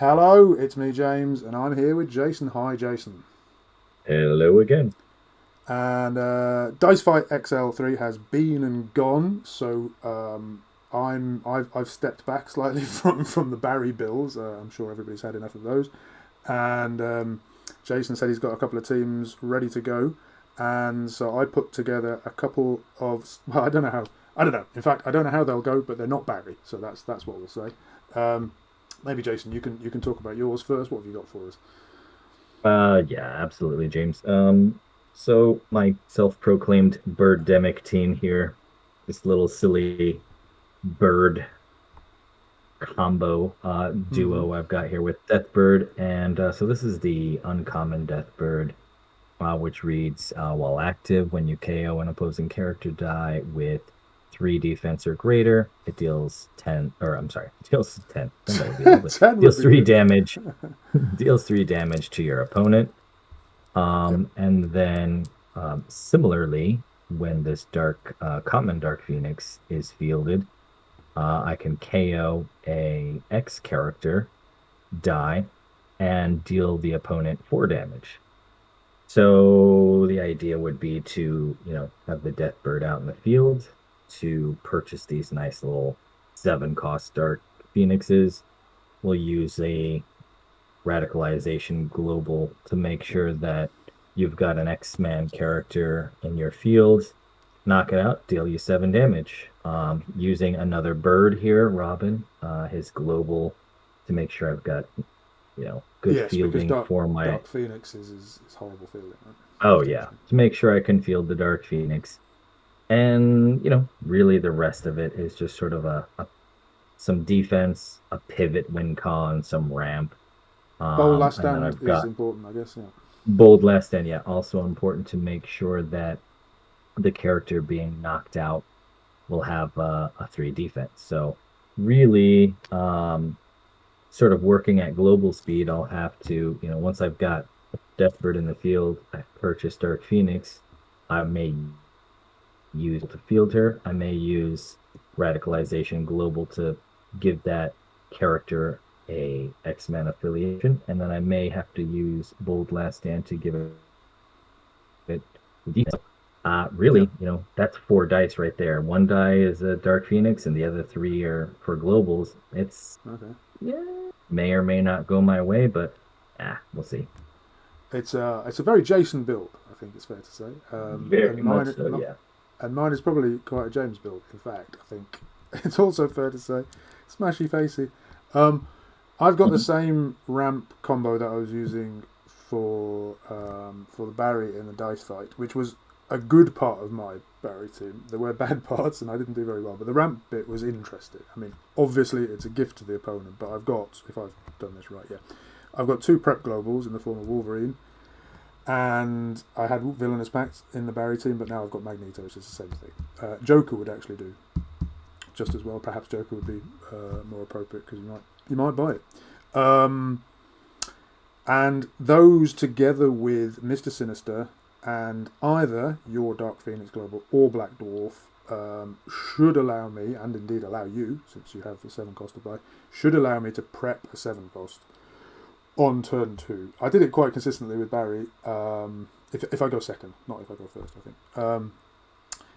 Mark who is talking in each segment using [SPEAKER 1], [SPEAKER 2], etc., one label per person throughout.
[SPEAKER 1] Hello, it's me, James, and I'm here with Jason. Hi, Jason.
[SPEAKER 2] Hello again.
[SPEAKER 1] And Dice Fight XL3 has been and gone, so I've stepped back slightly from the Barry bills. I'm sure everybody's had enough of those. And Jason said he's got a couple of teams ready to go, and so I put together a couple of. Well, I don't know how. I don't know. In fact, I don't know how they'll go, but they're not Barry, so that's what we'll say. Um, Maybe Jason, you can talk about yours first. What have you got for us?
[SPEAKER 2] Yeah, absolutely, James. So my self-proclaimed Birdemic team here, this little silly bird combo
[SPEAKER 1] Mm-hmm.
[SPEAKER 2] duo I've got here with Deathbird, and so this is the uncommon Deathbird, which reads while active, when you KO an opposing character die with 3 defense or greater, it deals 10, or I'm sorry, it deals 10. 10 that would be lovely.
[SPEAKER 1] 10 would
[SPEAKER 2] Deals
[SPEAKER 1] be
[SPEAKER 2] three
[SPEAKER 1] good.
[SPEAKER 2] damage, deals 3 damage to your opponent.
[SPEAKER 1] Yep.
[SPEAKER 2] And then similarly, when this common Dark Phoenix is fielded, I can KO a X character, die, and deal the opponent 4 damage. So the idea would be to, have the Deathbird out in the field to purchase these nice little 7 cost Dark Phoenixes. We'll use a radicalization global to make sure that you've got an X-Man character in your field. Knock it out, deal you 7 damage. Using another bird here, Robin, his global to make sure I've got, good
[SPEAKER 1] Yes, because
[SPEAKER 2] fielding
[SPEAKER 1] Dark
[SPEAKER 2] for my.
[SPEAKER 1] Dark Phoenix is horrible feeling. Right?
[SPEAKER 2] Oh yeah, to make sure I can field the Dark Phoenix. And, really the rest of it is just sort of some defense, a pivot win con, some ramp.
[SPEAKER 1] Bowl last
[SPEAKER 2] And then
[SPEAKER 1] stand
[SPEAKER 2] I've
[SPEAKER 1] is
[SPEAKER 2] got
[SPEAKER 1] important, I guess. Yeah.
[SPEAKER 2] bold last stand, yeah, also important to make sure that the character being knocked out will have a 3 defense. So really, sort of working at global speed, I'll have to, once I've got Deathbird in the field, I purchased Dark Phoenix. I may use to field her. I may use radicalization global to give that character a X-Men affiliation, and then I may have to use bold last stand to give it detail.
[SPEAKER 1] Yeah.
[SPEAKER 2] Really, that's 4 dice right there. 1 die is a Dark Phoenix, and the other 3 are for globals. It's,
[SPEAKER 1] Okay.
[SPEAKER 2] yeah, may or may not go my way, but we'll see.
[SPEAKER 1] It's a very Jason build, I think it's fair to say.
[SPEAKER 2] Very much so, yeah.
[SPEAKER 1] And mine is probably quite a James build. In fact, I think it's also fair to say, smashy facey. Um, I've got the
[SPEAKER 2] Mhm.
[SPEAKER 1] same ramp combo that I was using for the Barry in the dice fight, which was a good part of my Barry team. There were bad parts, and I didn't do very well, but the ramp bit was interesting. I mean, obviously it's a gift to the opponent, but I've got, if I've done this right, yeah, I've got 2 prep globals in the form of Wolverine, and I had Villainous Pact in the Barry team, but now I've got Magneto, so it's the same thing. Joker would actually do just as well. Perhaps Joker would be more appropriate because you might buy it. Um, and those together with Mister Sinister and either your Dark Phoenix Global or Black Dwarf should allow me, and indeed allow you, since you have the 7 cost to buy, should allow me to prep a 7 cost on turn 2. I did it quite consistently with Barry. If I go second, not if I go first, I think.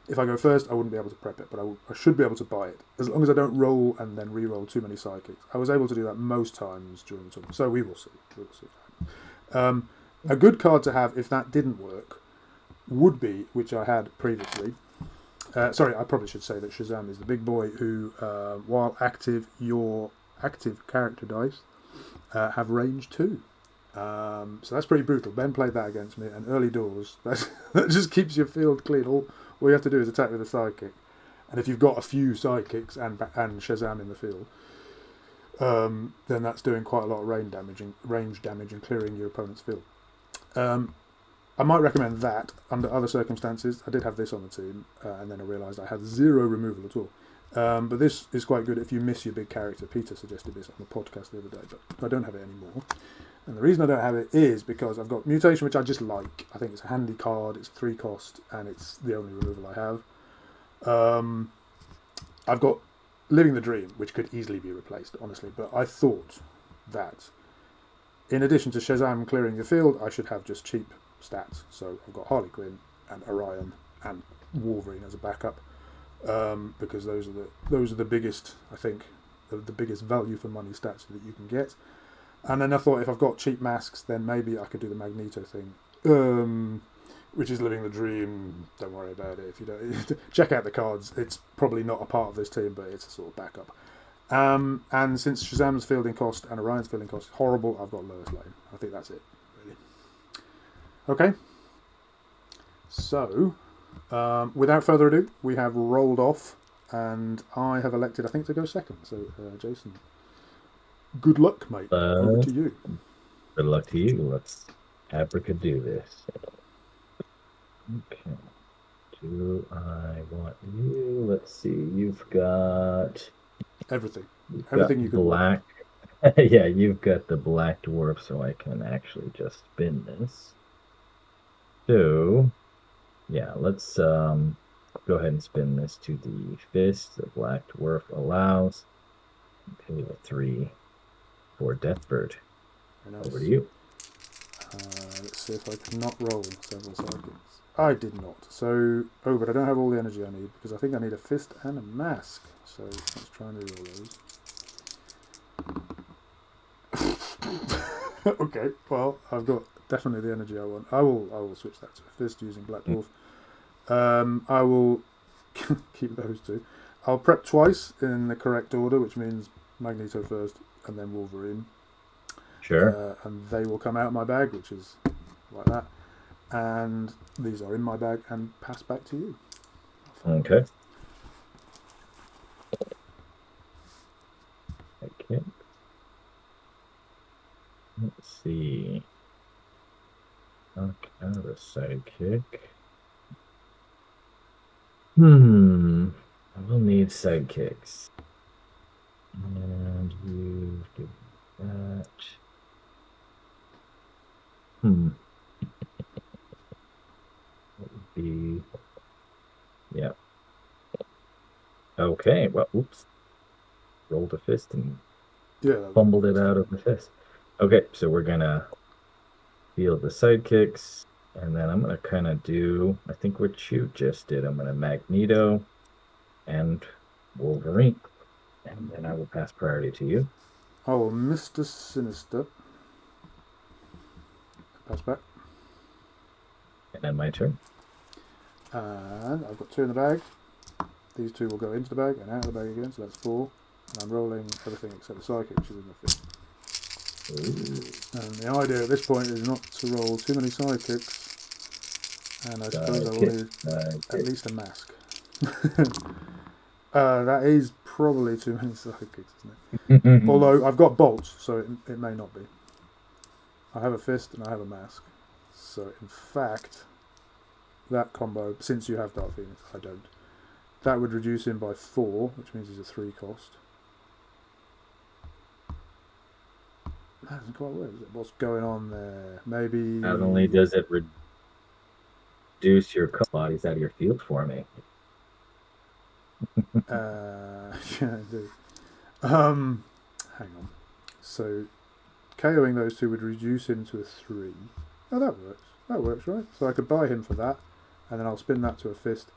[SPEAKER 1] If I go first, I wouldn't be able to prep it, but I should be able to buy it. As long as I don't roll and then re-roll too many psychics. I was able to do that most times during the tournament, so we will see. We will see. A good card to have if that didn't work would be, which I had previously. Sorry, I probably should say that Shazam is the big boy who, while active, your active character dice have range 2. So that's pretty brutal. Ben played that against me, and early doors, that just keeps your field clean. All you have to do is attack with a sidekick. And if you've got a few sidekicks and Shazam in the field, then that's doing quite a lot of range damage and clearing your opponent's field. Um, I might recommend that under other circumstances. I did have this on the team, and then I realised I had 0 removal at all. But this is quite good if you miss your big character. Peter suggested this on the podcast the other day, but I don't have it anymore. And the reason I don't have it is because I've got Mutation, which I just like. I think it's a handy card, it's 3 cost, and it's the only removal I have. I've got Living the Dream, which could easily be replaced, honestly, but I thought that. In addition to Shazam clearing the field, I should have just cheap stats. So I've got Harley Quinn and Orion and Wolverine as a backup, because those are the biggest, I think, the biggest value for money stats that you can get. And then I thought if I've got cheap masks, then maybe I could do the Magneto thing, which is living the dream. Don't worry about it if you don't. Check out the cards. It's probably not a part of this team, but it's a sort of backup. And since Shazam's fielding cost and Orion's fielding cost is horrible, I've got Lois Lane. I think that's it, really. Okay. So, without further ado, we have rolled off, and I have elected, I think, to go second. So, Jayson, good luck, mate. Over to you.
[SPEAKER 2] Good luck to you. Let's abracadoo this. Okay. Do I want you? Let's see. You've got
[SPEAKER 1] everything.
[SPEAKER 2] You've
[SPEAKER 1] Everything
[SPEAKER 2] got
[SPEAKER 1] you could
[SPEAKER 2] black. Yeah, you've got the black dwarf, so I can actually just spin this. So, yeah, let's go ahead and spin this to the fist. The black dwarf allows. Pay the 3 for Deathbird.
[SPEAKER 1] Nice.
[SPEAKER 2] Over to you.
[SPEAKER 1] Let's see if I can not roll several sidekicks. I did not. So, but I don't have all the energy I need because I think I need a fist and a mask. So let's try and do all those. Okay, well, I've got definitely the energy I want. I will switch that to a fist using Black Dwarf. I will keep those two. I'll prep twice in the correct order, which means Magneto first and then Wolverine.
[SPEAKER 2] Sure.
[SPEAKER 1] And they will come out of my bag, which is like that. And these are in my bag and pass back to you.
[SPEAKER 2] Okay. Okay. Let's see. Knock out a sidekick. I will need sidekicks. And you do that. That would be. Yeah. Okay. Well, oops. Rolled a fist and fumbled it out of the fist. Okay, so we're gonna field the sidekicks, and then I'm gonna kind of do, I think what you just did. I'm gonna Magneto and Wolverine, and then I will pass priority to you.
[SPEAKER 1] Oh, Mr. Sinister. Pass back.
[SPEAKER 2] And then my turn.
[SPEAKER 1] And I've got 2 in the bag. These 2 will go into the bag and out of the bag again, so that's 4. And I'm rolling everything except the psychic, which is in the fist.
[SPEAKER 2] Ooh.
[SPEAKER 1] And the idea at this point is not to roll too many sidekicks. And I suppose I will need at least a mask. That is probably too many sidekicks, isn't it? Although I've got bolts, so it may not be. I have a fist and I have a mask. So in fact, that combo, since you have Dark Phoenix, I don't. That would reduce him by 4, which means he's a 3 cost. That doesn't quite work, is it? What's going on there? Maybe...
[SPEAKER 2] Not only does it reduce your bodies out of your field for me.
[SPEAKER 1] Yeah, I do. Hang on. So, KOing those 2 would reduce him to a 3. Oh, that works. That works, right? So I could buy him for that, and then I'll spin that to a fist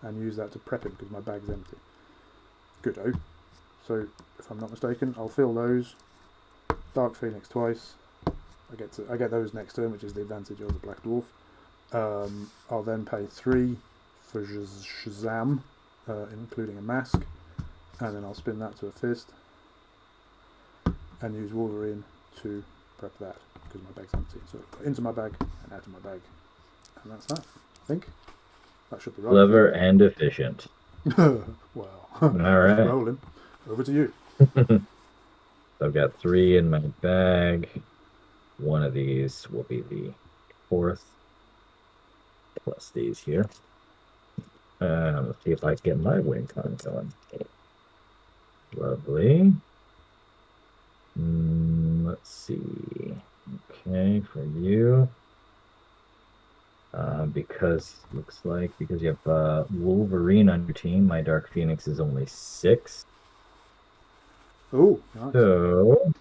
[SPEAKER 1] and use that to prep him because my bag's empty. Good-o. So, if I'm not mistaken, I'll fill those. Dark Phoenix twice. I get those next turn, which is the advantage of the Black Dwarf. I'll then pay 3 for Shazam, including a mask, and then I'll spin that to a fist and use Wolverine to prep that because my bag's empty. So I've got into my bag and out of my bag, and that's that. I think that should be right.
[SPEAKER 2] Clever and efficient.
[SPEAKER 1] Well,
[SPEAKER 2] all right.
[SPEAKER 1] Rolling. Over to you.
[SPEAKER 2] I've got 3 in my bag. One of these will be the 4th, plus these here. Let's see if I can get my wing con going. Lovely. Let's see. Okay, for you. Because you have Wolverine on your team, my Dark Phoenix is only 6.
[SPEAKER 1] Oh, nice.
[SPEAKER 2] So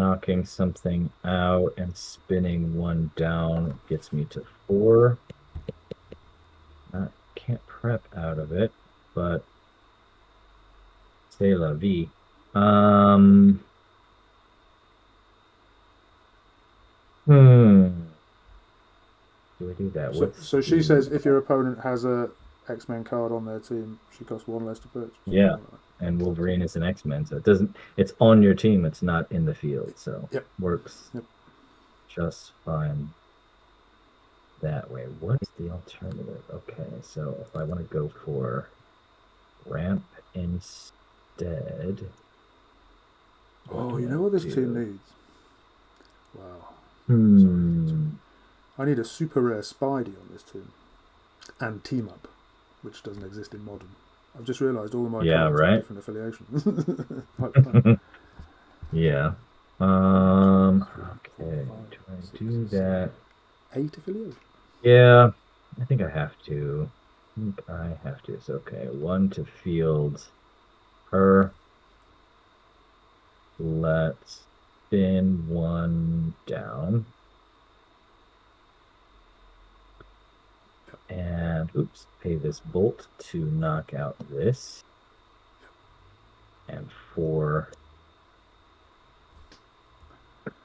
[SPEAKER 2] knocking something out and spinning one down gets me to 4. I can't prep out of it, but c'est la vie. Do I do that?
[SPEAKER 1] So she says if your opponent has a X-Men card on their team, she costs 1 less to purchase.
[SPEAKER 2] Yeah, and Wolverine is an X-Men, so it doesn't. It's on your team. It's not in the field, so works just fine that way. What is the alternative? Okay, so if I want to go for ramp instead.
[SPEAKER 1] Oh, you know what this team needs? Wow. I need a super rare Spidey on this team. And Team Up, which doesn't exist in Modern. I've just realised all of my cards have different affiliations.
[SPEAKER 2] Yeah. Okay. Do I do that?
[SPEAKER 1] 8 affiliations?
[SPEAKER 2] Yeah, I think I have to. It's okay. 1 to field her. Let's spin 1 down. And oops, pay this bolt to knock out this. And 4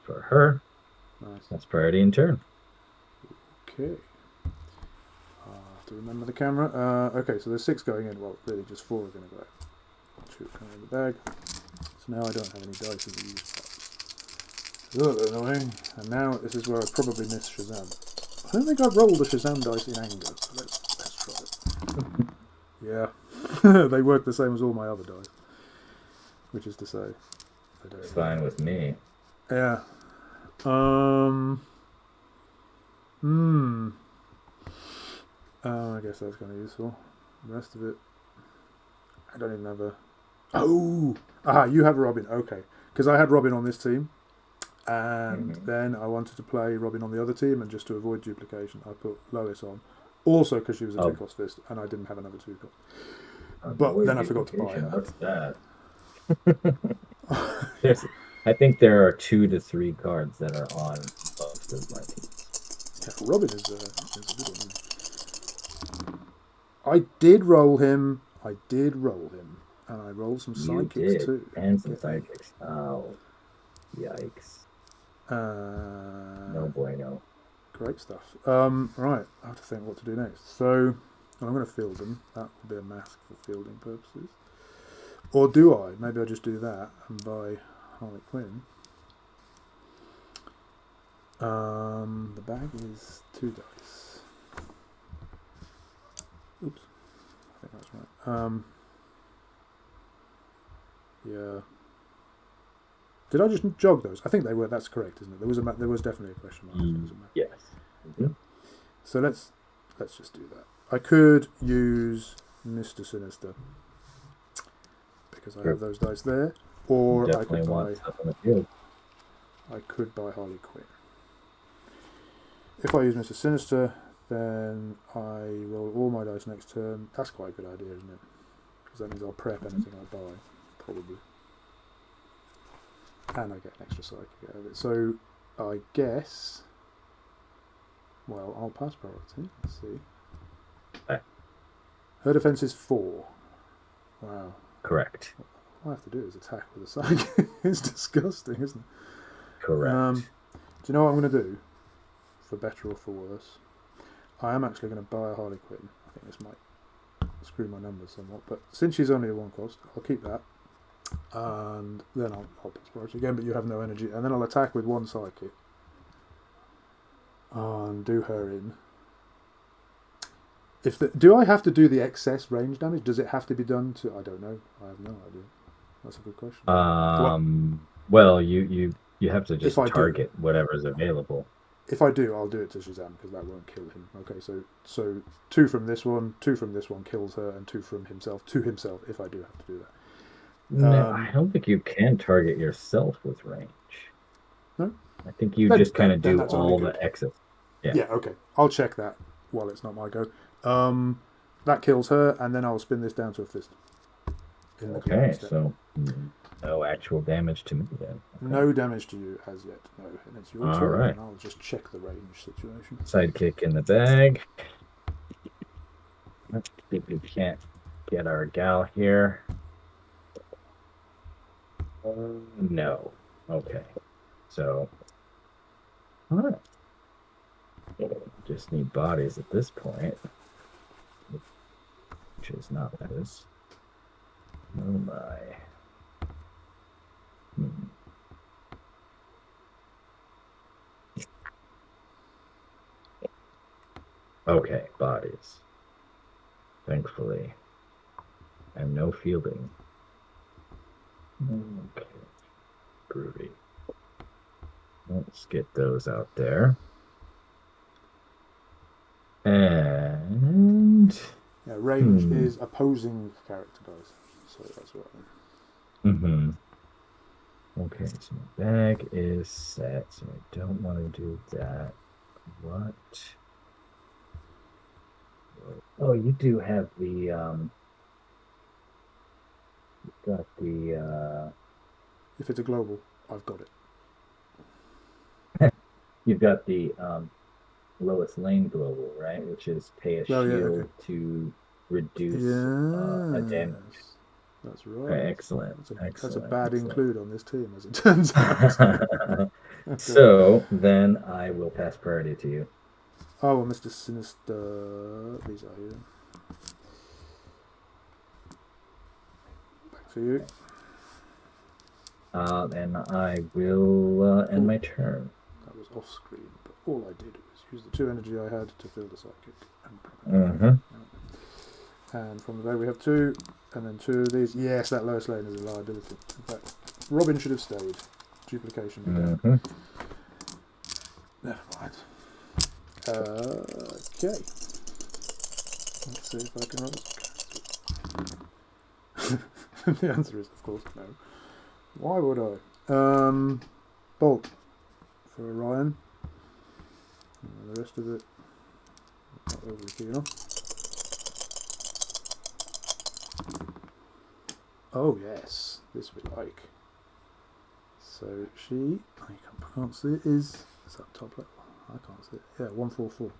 [SPEAKER 2] for her.
[SPEAKER 1] Nice.
[SPEAKER 2] That's priority in turn.
[SPEAKER 1] Okay. I have to remember the camera. Okay, so there's 6 going in. Well, really just 4 are going to go out. 2 coming in the bag. So now I don't have any dice in the use parts. Ugh, annoying. And now this is where I probably miss Shazam. I don't think I've rolled a Shazam dice in anger. So let's try it. Yeah. They work the same as all my other dice. Which is to say, they don't.
[SPEAKER 2] It's fine with me.
[SPEAKER 1] Yeah. I guess that's kind of useful. The rest of it, I don't even have a. You have Robin. Okay, because I had Robin on this team, and then I wanted to play Robin on the other team, and just to avoid duplication, I put Lois on. Also, because she was a 2-cost fist, and I didn't have another 2-cost. But then I forgot to buy her.
[SPEAKER 2] What's that? I think there are 2 to 3 cards that are on both of my teams.
[SPEAKER 1] Yeah, Robin is a good one. I did roll him, and I rolled some psychics too.
[SPEAKER 2] And some psychics. Oh, yikes. No bueno.
[SPEAKER 1] Great stuff. Right, I have to think what to do next. So, I'm going to field them. That will be a mask for fielding purposes. Or do I? Maybe I just do that and buy Harley Quinn. The bag is 2 dice. Oops. I think that's right. Yeah. Did I just jog those? I think they were. That's correct, isn't it? There was definitely a question mark.
[SPEAKER 2] Yes.
[SPEAKER 1] Mm-hmm. So let's just do that. I could use Mr. Sinister because I have those dice there, or I could buy Harley Quinn. If I use Mr. Sinister, then I roll all my dice next turn. That's quite a good idea, isn't it? Because that means I'll prep anything I buy, probably. And I get an extra psychic out of it. So I guess, well, I'll pass priority. Let's see. Her defense is 4. Wow.
[SPEAKER 2] Correct.
[SPEAKER 1] All I have to do is attack with a psychic. It's disgusting, isn't it?
[SPEAKER 2] Correct.
[SPEAKER 1] Do you know what I'm going to do? For better or for worse, I am actually going to buy a Harley Quinn. I think this might screw my numbers somewhat, but since she's only a 1-cost, I'll keep that, and then I'll pass priority again. But you have no energy, and then I'll attack with 1 psychic and do her in. Do I have to do the excess range damage? Does it have to be done to? I don't know. I have no idea. That's a good question.
[SPEAKER 2] Well, you have to just target whatever's available.
[SPEAKER 1] If I do, I'll do it to Shazam because that won't kill him. Okay, so 2 from this one, 2 from this one kills her, and 2 from himself to himself. If I do have to do that.
[SPEAKER 2] No, I don't think you can target yourself with range.
[SPEAKER 1] No,
[SPEAKER 2] I think you just kind of do all the excess.
[SPEAKER 1] Yeah. Okay. I'll check that while it's not my go. That kills her, and then I'll spin this down to a fist.
[SPEAKER 2] Okay, so No actual damage to me then. Okay.
[SPEAKER 1] No damage to you as yet. No, and it's your
[SPEAKER 2] All
[SPEAKER 1] turn.
[SPEAKER 2] right.
[SPEAKER 1] And I'll just check the range situation.
[SPEAKER 2] Sidekick in the bag. Let's see if we can't get our gal here. No. Okay. So, all right. Just need bodies at this point, which is not this. Oh my. Hmm. Okay, bodies. Thankfully. And no fielding. Okay. Groovy. Let's get those out there. And
[SPEAKER 1] Yeah, range is opposing character, guys. So that's right.
[SPEAKER 2] Okay, so my bag is set, so I don't want to do that. What? Oh, you do have the you've got the
[SPEAKER 1] If it's a global, I've got it.
[SPEAKER 2] you've got the lowest lane global, right? Which is pay a
[SPEAKER 1] Oh yeah,
[SPEAKER 2] shield
[SPEAKER 1] okay.
[SPEAKER 2] to reduce a damage.
[SPEAKER 1] Yes, that's right.
[SPEAKER 2] Okay, excellent.
[SPEAKER 1] That's a
[SPEAKER 2] Excellent.
[SPEAKER 1] bad
[SPEAKER 2] Excellent.
[SPEAKER 1] include on this team, as it turns out. Okay.
[SPEAKER 2] So then I will pass priority to you.
[SPEAKER 1] Oh, well, Mr. Sinister. These are you. Back to you.
[SPEAKER 2] And I will end my turn.
[SPEAKER 1] That was off screen, but all I did was use the 2 energy I had to fill the psychic. And from the bag we have 2, and then 2 of these. Yes, that lowest lane is a liability. In fact, Robin should have stayed. Duplication again. Never mind. Okay. Let's see if I can roll. The answer is, of course, no. Why would I? Bolt for Orion. And the rest of it, not overly keen on. Oh yes, this we like. So she, I can't see it, is that top level? I can't see it. Yeah, 144.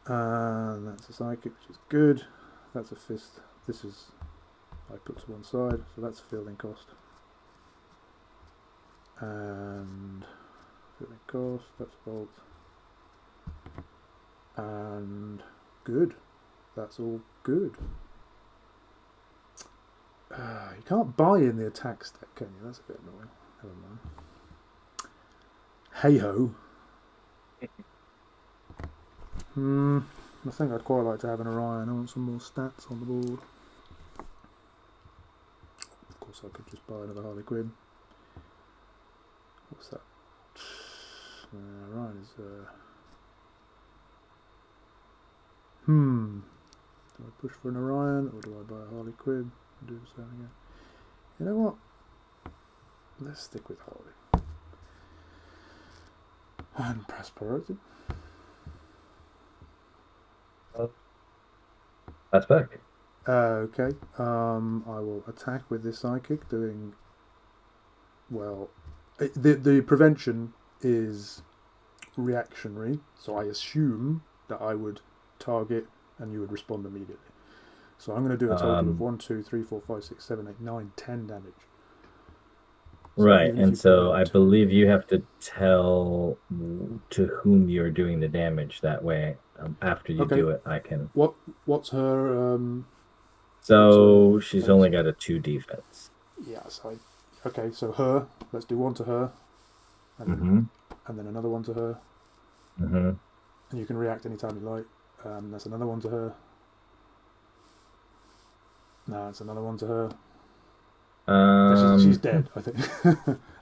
[SPEAKER 1] And that's a psychic, which is good. That's a fist. This is, I put to one side, so that's fielding cost. And fielding cost, that's bolt. And good. That's all good. You can't buy in the attack step, can you? That's a bit annoying. Never mind. Hey ho. I think I'd quite like to have an Orion. I want some more stats on the board. Of course, I could just buy another Harley Quinn. What's that? Orion is. Do I push for an Orion or do I buy a Harley Quinn and do the same again? You know what? Let's stick with Harley. And press priority.
[SPEAKER 2] That's back.
[SPEAKER 1] Okay. I will attack with this psychic, doing well. The prevention is reactionary, so I assume that I would target and you would respond immediately. So I'm going to do a total of 1, 2, 3, 4, 5, 6, 7, 8, 9, 10 damage.
[SPEAKER 2] So right, and so I believe you have to tell to whom you're doing the damage. That way, after you do it, I can.
[SPEAKER 1] What's her?
[SPEAKER 2] So she's only got a 2 defense.
[SPEAKER 1] Yes. Okay, so her. Let's do 1 to her, and then another 1 to her. And you can react anytime you like. That's another 1 to her. No, it's another 1 to her. She's dead, I think.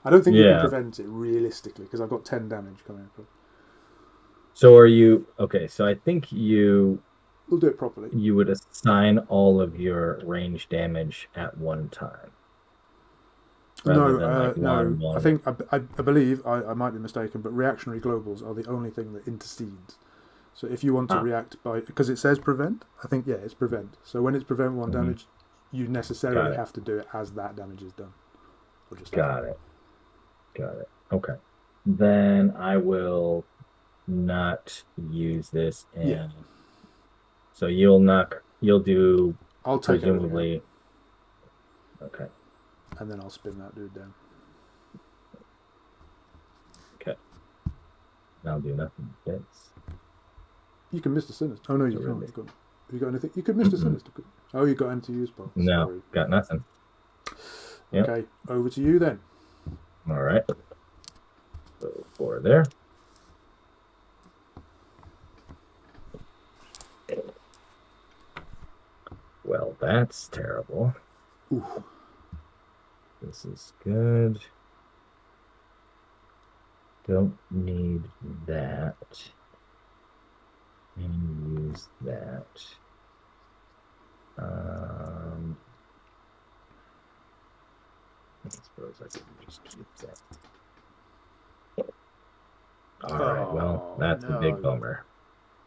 [SPEAKER 1] I don't think you can prevent it realistically because I've got 10 damage coming across.
[SPEAKER 2] So are you okay? So I think we'll
[SPEAKER 1] do it properly.
[SPEAKER 2] You would assign all of your range damage at one time.
[SPEAKER 1] No. I think I believe I might be mistaken, but reactionary globals are the only thing that intercedes. So if you want to react by, because it says prevent, I think it's prevent. So when it's prevent 1 damage, you necessarily have to do it as that damage is done. Or just
[SPEAKER 2] Got it. Okay. Then I will not use this, and so you'll do
[SPEAKER 1] I'll take
[SPEAKER 2] presumably. Okay.
[SPEAKER 1] And then I'll spin that dude down.
[SPEAKER 2] Okay. I'll do nothing.
[SPEAKER 1] You can Mr. Sinister. Oh no, you can't. You got anything? You could Mr. Sinister. Oh, you got anti-use box.
[SPEAKER 2] No,
[SPEAKER 1] sorry.
[SPEAKER 2] Got nothing.
[SPEAKER 1] Okay, over to you then.
[SPEAKER 2] All right. So 4 there. Well, that's terrible.
[SPEAKER 1] Ooh.
[SPEAKER 2] This is good. Don't need that. And use that. I suppose I can just keep that. All right. Well, that's a big bummer.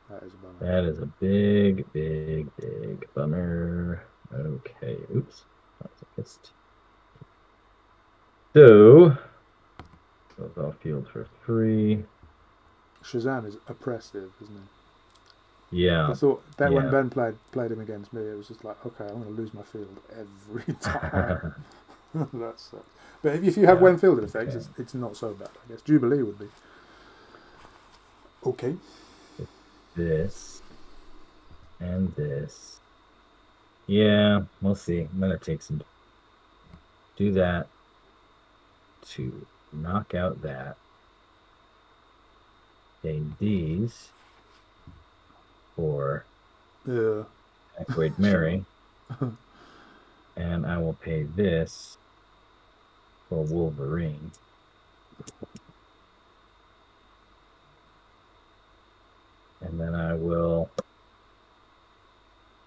[SPEAKER 1] That is a bummer.
[SPEAKER 2] That is a big, big, big bummer. Okay. Oops. That's a fist. So, goes off field for 3.
[SPEAKER 1] Shazam is oppressive, isn't he?
[SPEAKER 2] Yeah.
[SPEAKER 1] I thought that when Ben played him against me, it was just like, okay, I'm going to lose my field every time. That sucks. But if you have when fielded effects, it's not so bad, I guess. Jubilee would be. Okay.
[SPEAKER 2] This and this. Yeah, we'll see. I'm going to take some. Do that to knock out that. Pay these for Equate Mary. And I will pay this for Wolverine. And then I will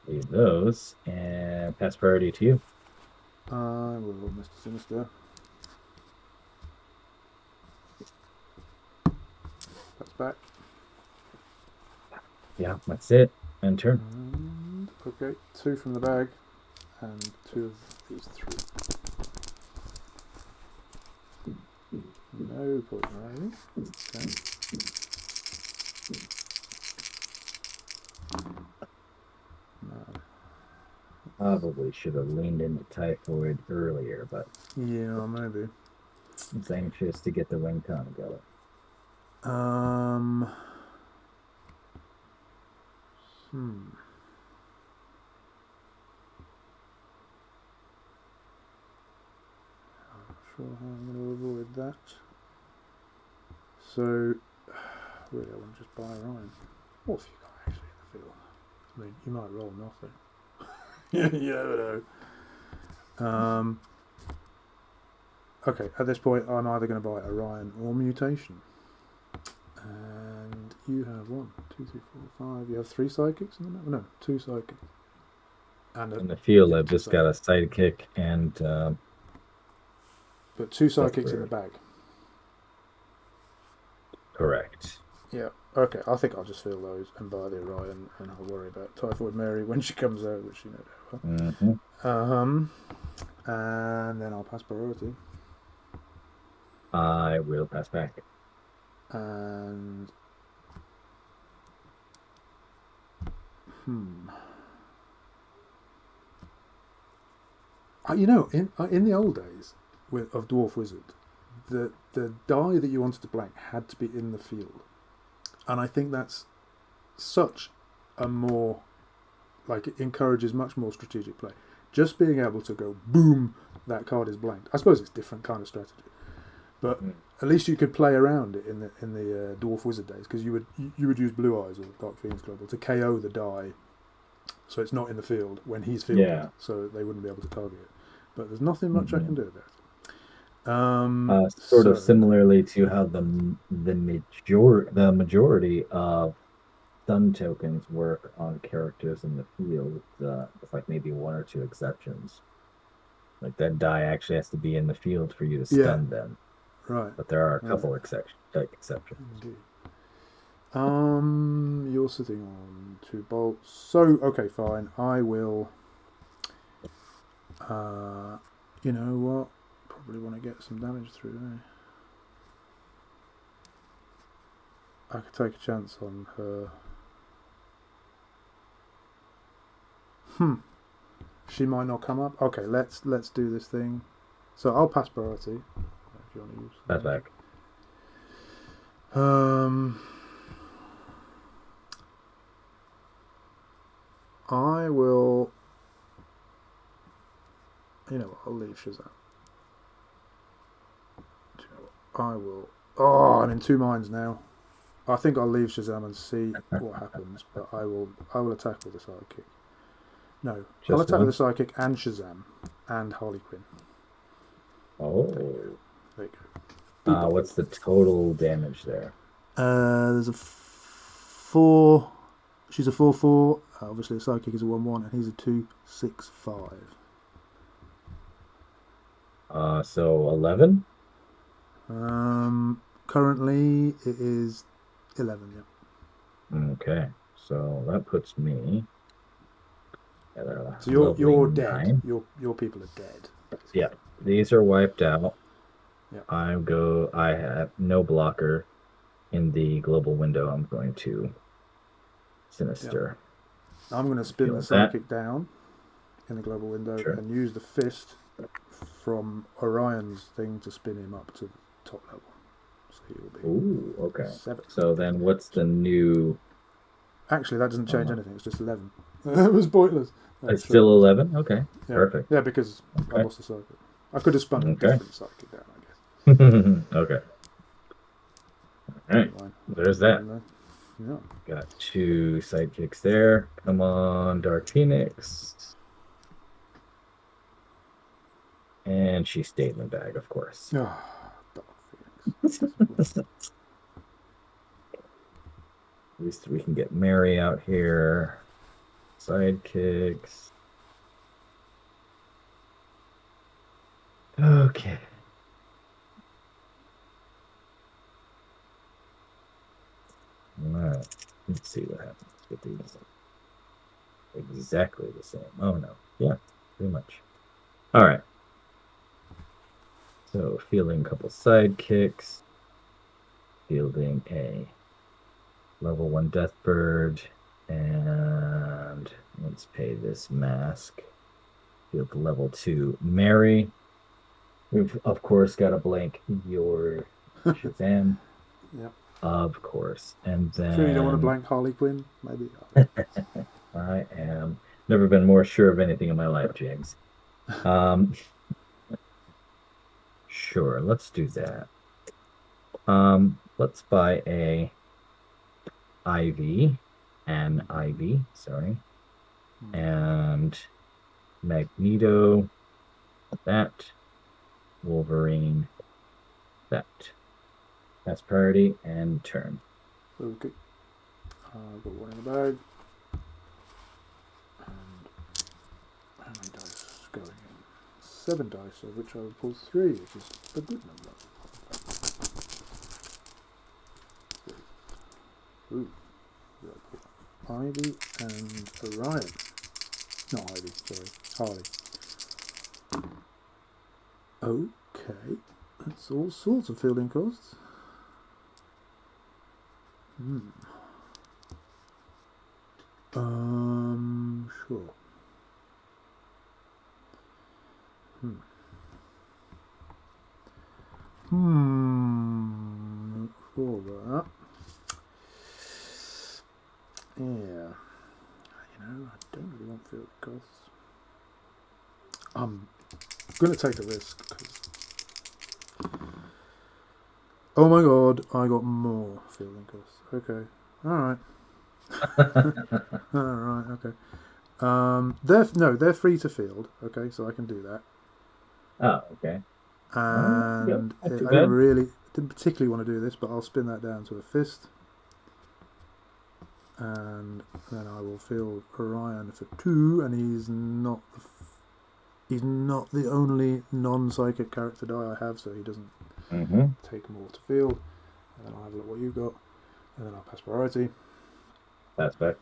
[SPEAKER 2] leave those and pass priority to you.
[SPEAKER 1] I will, Mr. Sinister. That's back.
[SPEAKER 2] Yeah, that's it. And turn.
[SPEAKER 1] And, okay, 2 from the bag and 2 of these 3. No poison ivy. Okay. No.
[SPEAKER 2] Probably should have leaned into Typhoid earlier, but
[SPEAKER 1] yeah, maybe.
[SPEAKER 2] I'm anxious to get the wing con going.
[SPEAKER 1] I'm not sure how I'm going to avoid that. So, really, I want to just buy Ryan. What have you got actually in the field? I mean, you might roll nothing. You never know. Okay, at this point, I'm either going to buy Orion or Mutation. And you have 1, 2, 3, 4, 5. You have 3 psychics in the map? No, 2 psychics. And
[SPEAKER 2] in the field, I've just got a sidekick and.
[SPEAKER 1] But 2 psychics in the bag.
[SPEAKER 2] Correct.
[SPEAKER 1] Yeah. Okay, I think I'll just fill those and buy the Orion, and I'll worry about Typhoid Mary when she comes out, which you know that well. And then I'll pass priority.
[SPEAKER 2] I will pass back.
[SPEAKER 1] And you know, in the old days of Dwarf Wizard, the die that you wanted to blank had to be in the field, and I think that's such a more, like, it encourages much more strategic play. Just being able to go boom, that card is blanked. I suppose it's different kind of strategy, but at least you could play around it in the Dwarf Wizard days, because you would use Blue Eyes or Dark Phoenix Global to KO the die, so it's not in the field when he's fielded, so they wouldn't be able to target it. But there's nothing much I can do about it.
[SPEAKER 2] Sort of similarly to how the majority of stun tokens work on characters in the field, with like maybe 1 or 2 exceptions. Like that die actually has to be in the field for you to stun them.
[SPEAKER 1] Right.
[SPEAKER 2] But there are a couple exceptions.
[SPEAKER 1] Indeed. You're sitting on 2 bolts. So, okay, fine. I will You know what? Probably want to get some damage through there. I could take a chance on her. She might not come up. Okay, let's do this thing. So I'll pass priority. If you want to use
[SPEAKER 2] That's back.
[SPEAKER 1] I will. You know what? I'll leave Shazam. Do you know what? I will. Oh, I'm in two minds now. I think I'll leave Shazam and see what happens, but I will attack with the sidekick. No, I'll attack with the sidekick and Shazam and Harley Quinn.
[SPEAKER 2] Oh.
[SPEAKER 1] There you go.
[SPEAKER 2] What's the total damage there?
[SPEAKER 1] There's a 4. She's a 4/4. Obviously, the sidekick is a 1/1, and he's a 2/6/5.
[SPEAKER 2] So 11.
[SPEAKER 1] Currently it is 11. Yeah.
[SPEAKER 2] Okay, so that puts me at a
[SPEAKER 1] So you're
[SPEAKER 2] lovely
[SPEAKER 1] dead.
[SPEAKER 2] 9.
[SPEAKER 1] Your people are dead. Basically.
[SPEAKER 2] Yeah, these are wiped out.
[SPEAKER 1] Yeah.
[SPEAKER 2] I have no blocker in the global window. I'm going to Sinister.
[SPEAKER 1] Yeah. I'm going to spin the sidekick down in the global window and use the fist from Orion's thing to spin him up to the top level. So he'll be.
[SPEAKER 2] Ooh, okay.
[SPEAKER 1] 7.
[SPEAKER 2] So then what's the new...
[SPEAKER 1] Actually, that doesn't change anything. It's just 11. It was pointless.
[SPEAKER 2] It's still 11? Okay,
[SPEAKER 1] yeah.
[SPEAKER 2] Perfect.
[SPEAKER 1] Yeah, because I lost the sidekick. I could have spun a different sidekick down, I guess.
[SPEAKER 2] Okay. All right, there's that.
[SPEAKER 1] Yeah.
[SPEAKER 2] Got 2 sidekicks there. Come on, Dark Phoenix. And she stayed in the bag, of course.
[SPEAKER 1] Oh, Dark Phoenix.
[SPEAKER 2] At least we can get Mary out here. Sidekicks. Okay. All right. Let's see what happens with these. Exactly the same. Oh, no. Yeah, pretty much. All right. So, fielding a couple sidekicks. Fielding a level 1 Deathbird. And let's pay this mask. Field level 2 Mary. We've, of course, got to blank your Shazam.
[SPEAKER 1] Yep.
[SPEAKER 2] Of course. And then...
[SPEAKER 1] Sure you don't want to blank Harley Quinn? Maybe.
[SPEAKER 2] I am. Never been more sure of anything in my life, James. Sure, let's do that. Let's buy an Ivy, sorry. And Magneto, that. Wolverine, that. That's priority and turn.
[SPEAKER 1] Okay. I've got one in the bag. And how many dice going in? 7 dice, of which I will pull 3, which is a good number. Ooh. Ivy and Orion. Not Ivy, sorry. Harley. Okay. That's all sorts of fielding costs. Sure. For that. Yeah. You know, I don't really want fielding costs. I'm going to take a risk. Oh my god, I got more fielding costs. Okay. Alright. Alright, okay. They're free to field, okay, so I can do that.
[SPEAKER 2] Oh, okay.
[SPEAKER 1] And I didn't particularly want to do this, but I'll spin that down to a fist. And then I will field Orion for 2, and he's not the only non-psychic character die I have, so he doesn't take more to field. And then I'll have a look what you got, and then I'll pass priority.
[SPEAKER 2] That's back.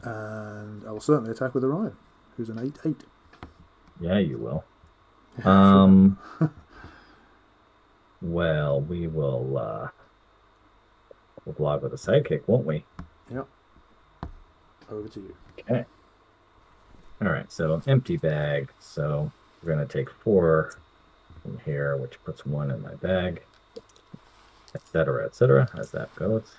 [SPEAKER 1] And I will certainly attack with Orion, who's an 8/8.
[SPEAKER 2] Yeah, you will.
[SPEAKER 1] Yeah, sure.
[SPEAKER 2] Well, we'll blog with a sidekick, won't we?
[SPEAKER 1] Yep. Over to you.
[SPEAKER 2] Okay. All right, so empty bag. So we're gonna take 4 from here, which puts 1 in my bag, etc., as that goes.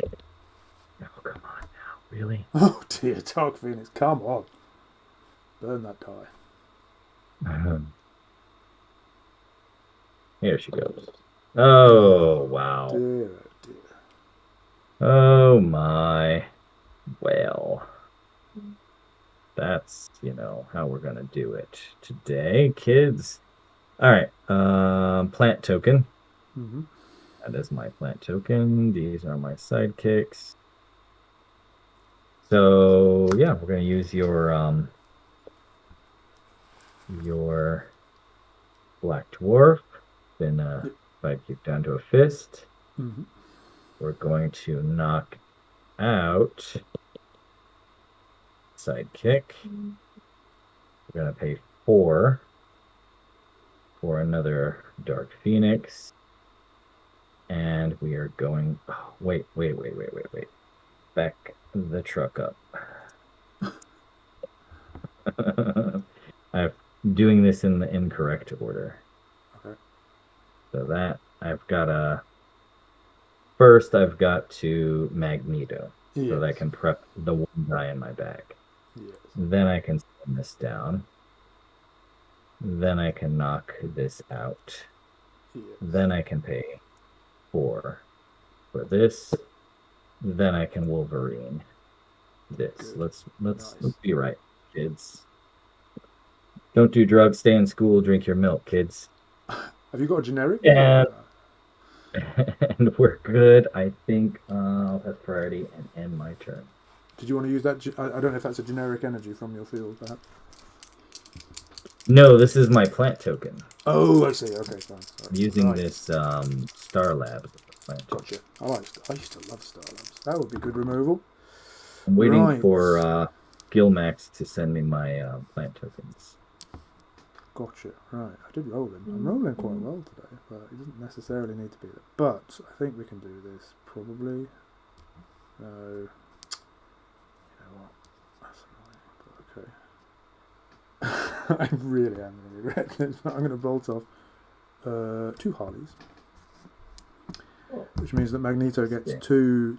[SPEAKER 2] Oh, come on now, really?
[SPEAKER 1] Oh dear, Dark Phoenix, come on. Burn that die.
[SPEAKER 2] Here she goes. Oh, wow.
[SPEAKER 1] Dear, oh dear.
[SPEAKER 2] Oh my. Well, that's, how we're gonna do it today, kids. All right. Plant token.
[SPEAKER 1] Mm-hmm.
[SPEAKER 2] That is my plant token. These are my sidekicks. So yeah, we're gonna use your black dwarf. Then
[SPEAKER 1] Yep.
[SPEAKER 2] sidekick down to a fist.
[SPEAKER 1] Mm-hmm.
[SPEAKER 2] We're going to knock out sidekick. We're gonna pay 4 for another Dark Phoenix. And we are going. Oh, wait. Back the truck up. I'm doing this in the incorrect order.
[SPEAKER 1] Okay.
[SPEAKER 2] So that I've got to Magneto so
[SPEAKER 1] Yes.
[SPEAKER 2] that I can prep the 1 die in my bag.
[SPEAKER 1] Yes.
[SPEAKER 2] Then I can send this down. Then I can knock this out.
[SPEAKER 1] Yes.
[SPEAKER 2] Then I can pay 4 for this. Then I can Wolverine this.
[SPEAKER 1] Good.
[SPEAKER 2] Let's
[SPEAKER 1] Nice.
[SPEAKER 2] be right, kids. Don't do drugs, stay in school, drink your milk, kids.
[SPEAKER 1] Have you got a generic?
[SPEAKER 2] And and we're good. I think I'll have priority and end my turn.
[SPEAKER 1] Did you want to use that? I don't know if that's a generic energy from your field, perhaps.
[SPEAKER 2] No, this is my plant token.
[SPEAKER 1] Oh, I see. Okay, fine. Sorry.
[SPEAKER 2] I'm using
[SPEAKER 1] Right.
[SPEAKER 2] this Star Labs plant token.
[SPEAKER 1] Gotcha. I used to love Star Labs. That would be good removal.
[SPEAKER 2] I'm waiting
[SPEAKER 1] Right.
[SPEAKER 2] for Gilmax to send me my plant tokens.
[SPEAKER 1] Gotcha. Right. I did roll him. I'm rolling quite well today, but he doesn't necessarily need to be there. But I think we can do this probably. No. You know what? That's annoying. But okay. I really am going to regret this, but I'm going to bolt off 2 Harleys, which means that Magneto gets two.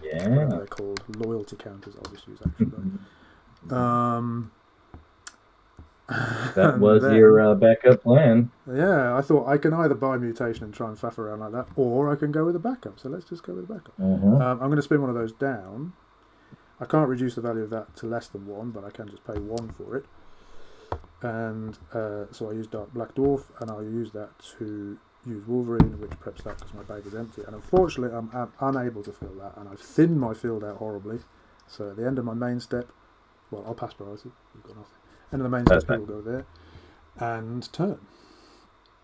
[SPEAKER 1] Whatever they're called, loyalty counters. I'll just use action die.
[SPEAKER 2] That was your backup plan.
[SPEAKER 1] Yeah, I thought I can either buy mutation and try and faff around like that, or I can go with a backup. So let's just go with a backup. I'm going to spin one of those down. I can't reduce the value of that to less than 1, but I can just pay 1 for it. And so I use Black Dwarf, and I'll use that to use Wolverine, which preps that because my bag is empty. And unfortunately, I'm unable to fill that, and I've thinned my field out horribly. So at the end of my main step, well, I'll pass priority. You've got nothing. End of the main step, he will go there. And turn.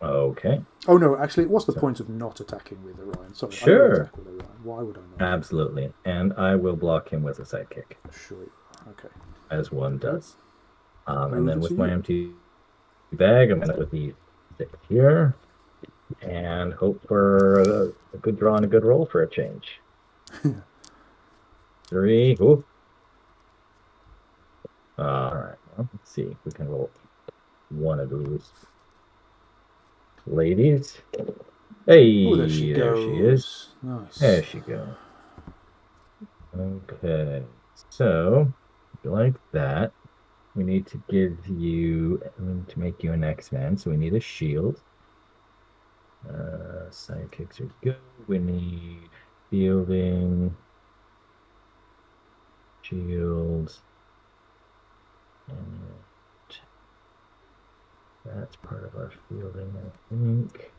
[SPEAKER 2] Okay.
[SPEAKER 1] Oh no, actually, what's the point of not attacking with Orion? Sorry,
[SPEAKER 2] sure.
[SPEAKER 1] I will attack with Orion. Why would I not?
[SPEAKER 2] Absolutely. And I will block him with a sidekick.
[SPEAKER 1] Sure. Okay.
[SPEAKER 2] As one does.
[SPEAKER 1] Over
[SPEAKER 2] and then with
[SPEAKER 1] to
[SPEAKER 2] my
[SPEAKER 1] you.
[SPEAKER 2] empty bag, I'm going to put the stick here and hope for a good draw and a good roll for a change. 3. Ooh. All right. Well, let's see if we can roll one of these ladies. Hey,
[SPEAKER 1] Oh, there she goes.
[SPEAKER 2] She is.
[SPEAKER 1] Nice.
[SPEAKER 2] There she goes. Okay. So, like that, we need to to make you an X-Man, so we need a shield. Sidekicks are good. We need fielding, shields, and that's part of our fielding, I think.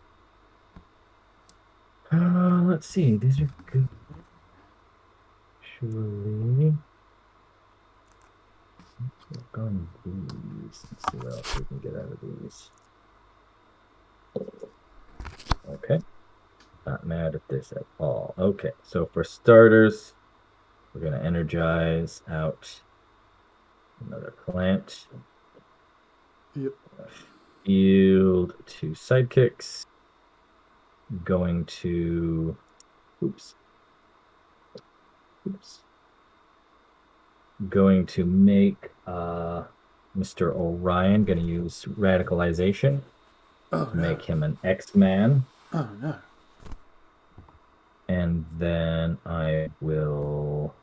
[SPEAKER 2] Let's see. These are good. Surely. Let's work on these. Let's see what else we can get out of these. Okay. Not mad at this at all. Okay, so for starters, we're going to energize out Another plant.
[SPEAKER 1] Yep.
[SPEAKER 2] Field 2 sidekicks. Going to. Oops. Going to make Mr. Orion, going to use radicalization
[SPEAKER 1] Oh,
[SPEAKER 2] to
[SPEAKER 1] no.
[SPEAKER 2] make him an X-Man.
[SPEAKER 1] Oh, no.
[SPEAKER 2] And then I will.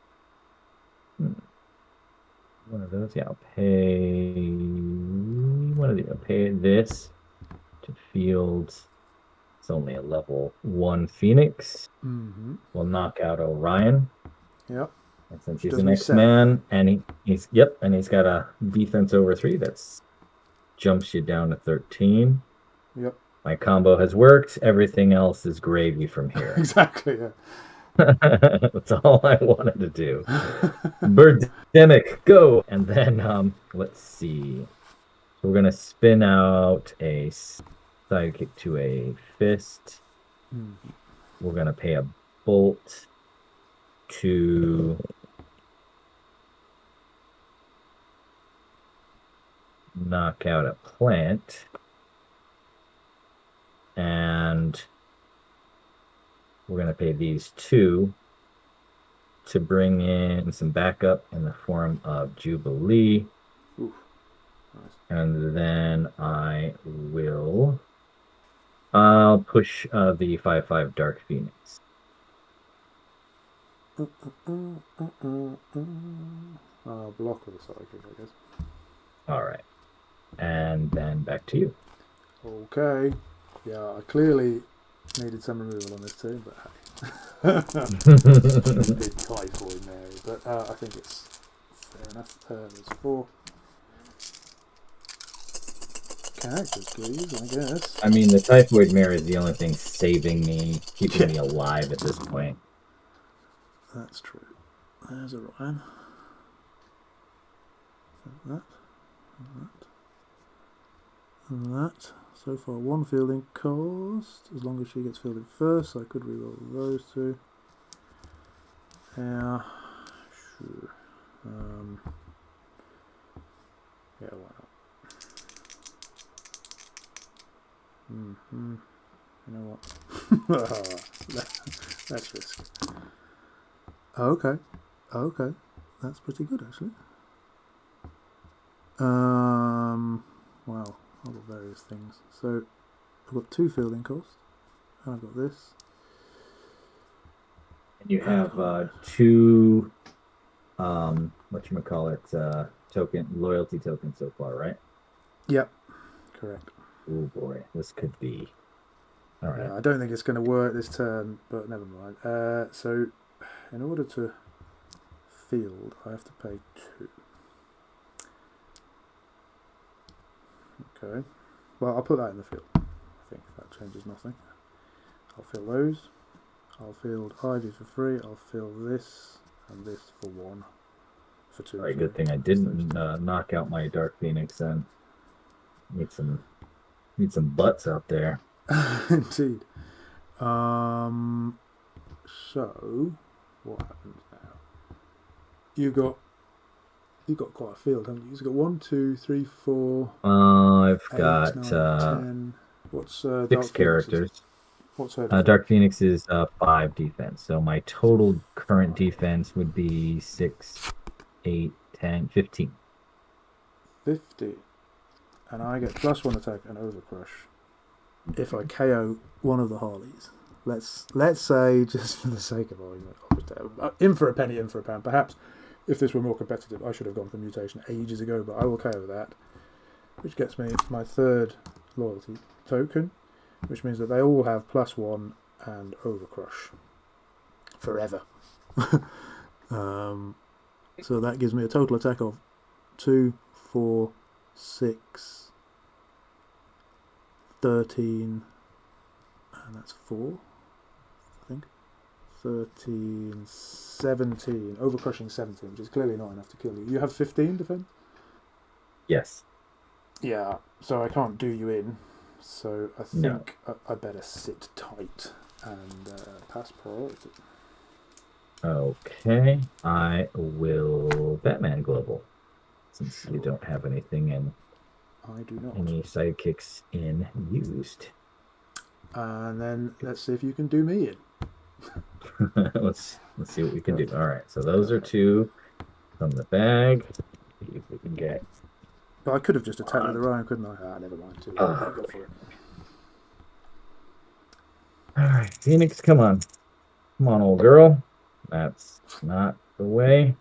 [SPEAKER 2] One of those, yeah, I'll pay one of the. I'll pay this to field. It's only a level 1 Phoenix.
[SPEAKER 1] Mm-hmm.
[SPEAKER 2] We'll knock out Orion.
[SPEAKER 1] Yep.
[SPEAKER 2] And since
[SPEAKER 1] Which
[SPEAKER 2] he's
[SPEAKER 1] does
[SPEAKER 2] an
[SPEAKER 1] me 7.
[SPEAKER 2] X-Man, and he's and he's got a defense over 3, that's jumps you down to 13.
[SPEAKER 1] Yep.
[SPEAKER 2] My combo has worked. Everything else is gravy from here.
[SPEAKER 1] Exactly, yeah.
[SPEAKER 2] That's all I wanted to do. Birdemic, go! And then let's see. So we're gonna spin out a sidekick to a fist. We're gonna pay a bolt to knock out a plant. And we're gonna pay these 2 to bring in some backup in the form of Jubilee.
[SPEAKER 1] Oof. Nice.
[SPEAKER 2] And then I'll push the 5/5 Dark Phoenix.
[SPEAKER 1] I'll block with a psychic, I guess.
[SPEAKER 2] All right. And then back to you.
[SPEAKER 1] Okay. Yeah, I clearly needed some removal on this team, but hey. Big typhoid Mary, but I think it's fair enough. There's 4 characters, please, I guess.
[SPEAKER 2] I mean, the Typhoid Mare is the only thing saving me, keeping me alive at this point.
[SPEAKER 1] That's true. There's a Ryan. And that. And that. And that. So far, 1 fielding cost. As long as she gets fielded first, I could reroll those 2. Yeah, sure. Yeah, why not? You know what? Let's risk. Okay. Okay. That's pretty good, actually. Wow. I've got various things. So, I've got 2 fielding costs. And I've got this.
[SPEAKER 2] And you have 2, whatchamacallit, loyalty tokens so far, right?
[SPEAKER 1] Yep. Correct.
[SPEAKER 2] Oh boy, this could be. All right.
[SPEAKER 1] Yeah, I don't think it's going to work this turn, but never mind. So, in order to field, I have to pay 2. Okay. Well, I'll put that in the field. I think that changes nothing. I'll field those. I'll field Ivy for 3. I'll field this and this for 1. For 2.
[SPEAKER 2] Very good thing I didn't knock out my Dark Phoenix then. Need some butts out there.
[SPEAKER 1] Indeed. So, what happens now? You've got quite a field, haven't you? You've got 1, 2, 3, 4.
[SPEAKER 2] I've
[SPEAKER 1] 8,
[SPEAKER 2] got
[SPEAKER 1] 9, 10. What's
[SPEAKER 2] 6
[SPEAKER 1] Dark
[SPEAKER 2] characters.
[SPEAKER 1] Phoenix's? What's her defense?
[SPEAKER 2] Dark Phoenix is 5 defense, so my total current defense would be 6, 8, 10, 15.
[SPEAKER 1] 50. And I get +1 attack and overcrush if I KO one of the Harleys. Let's say, just for the sake of argument, in for a penny, in for a pound. Perhaps if this were more competitive, I should have gone for mutation ages ago, but I will KO that, which gets me my 3rd loyalty token, which means that they all have +1 and overcrush forever. So that gives me a total attack of 2, 4, 6, 13, and that's 4, I think. 13, 17, overcrushing 17, which is clearly not enough to kill you. You have 15 defense?
[SPEAKER 2] Yes.
[SPEAKER 1] Yeah, so I can't do you in. So I think I better sit tight and pass priority.
[SPEAKER 2] Okay, I will Batman Global. since you don't have anything in
[SPEAKER 1] I do not.
[SPEAKER 2] any sidekicks in used.
[SPEAKER 1] And then let's see if you can do me in.
[SPEAKER 2] Let's see what we can do. All right, so those are two from the bag. See if we can get.
[SPEAKER 1] But I could have just attacked with Orion, couldn't I? Ah, never mind. Too. Go for it.
[SPEAKER 2] All right, Phoenix, come on, old girl. That's not the way.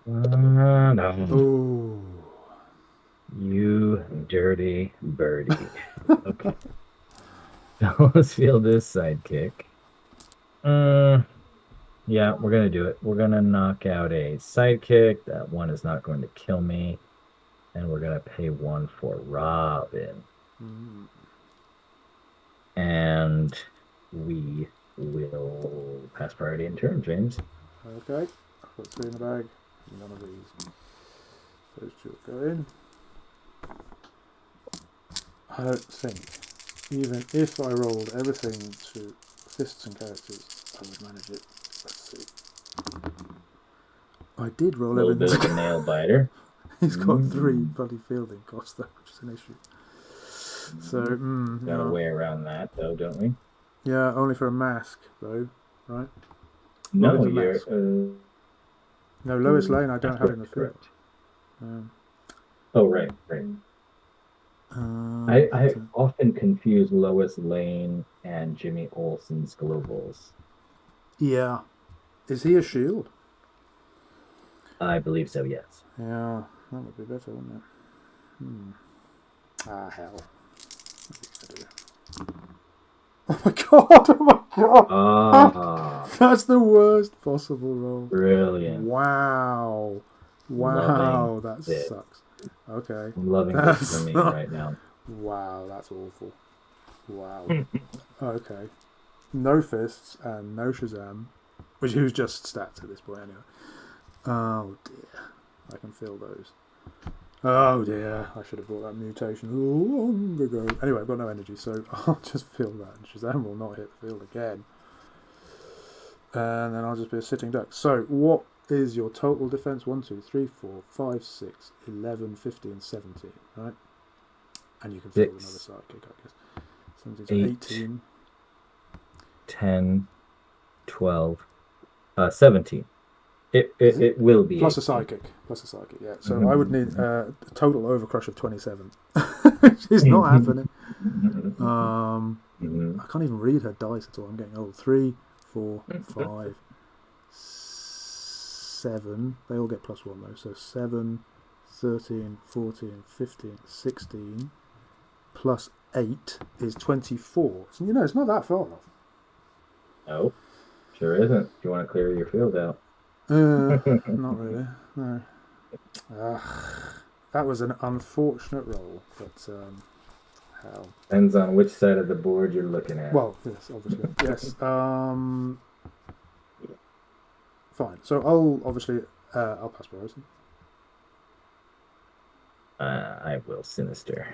[SPEAKER 2] No.
[SPEAKER 1] Oh,
[SPEAKER 2] You dirty birdie. Okay. Let's feel this sidekick. Yeah, we're gonna do it. We're gonna knock out a sidekick. That one is not going to kill me. And we're gonna pay one for Robin. And we will pass priority in turn, James.
[SPEAKER 1] okay. I've got 3 in the bag. None of these. Those 2 will go in. I don't think, even if I rolled everything to fists and characters, I would manage it. Let's see. I did roll
[SPEAKER 2] A little
[SPEAKER 1] everything.
[SPEAKER 2] bit of a nail biter.
[SPEAKER 1] He's got 3 bloody fielding costs though, which is an issue. So,
[SPEAKER 2] Got a way around that, though, don't we?
[SPEAKER 1] Yeah, only for a mask, though, right?
[SPEAKER 2] No, you're.
[SPEAKER 1] No, Lois Lane, I don't have in the field.
[SPEAKER 2] Oh, right. I often confuse Lois Lane and Jimmy Olsen's globals.
[SPEAKER 1] Yeah. Is he a shield?
[SPEAKER 2] I believe so, yes.
[SPEAKER 1] Yeah, that would be better, wouldn't it? Ah, hell. Oh my god! Oh my god! That's the worst possible roll.
[SPEAKER 2] Brilliant.
[SPEAKER 1] Wow, that sucks. Okay.
[SPEAKER 2] I'm loving this for me right now.
[SPEAKER 1] Wow, that's awful. Wow. Okay. No fists and no Shazam, which who's just stats at this point anyway. Oh dear, I can feel those. Oh dear, I should have brought that mutation long ago. Anyway, I've got no energy, so I'll just feel that. And Shazam will not hit the field again. And then I'll just be a sitting duck. So, what is your total defense? 1, 2, 3, 4, 5, 6, 11, 15, 17, right? And you can feel another sidekick, I guess. 17 to 18.
[SPEAKER 2] 10, 12, 17. It will be
[SPEAKER 1] plus
[SPEAKER 2] 18.
[SPEAKER 1] a psychic, yeah. So I would need a total overcrush of 27, which is not happening. I can't even read her dice at all. I'm getting old. 3, 4, 5, 7. They all get +1 though. So 7, 13, 14, 15, 16 plus 8 is 24. So, it's not that far off.
[SPEAKER 2] No, sure isn't. If you want to clear your field out.
[SPEAKER 1] Not really, no. That was an unfortunate roll, but how?
[SPEAKER 2] Depends on which side of the board you're looking at.
[SPEAKER 1] Well, yes, obviously. Yes. Fine. So I'll pass priority.
[SPEAKER 2] I will sinister,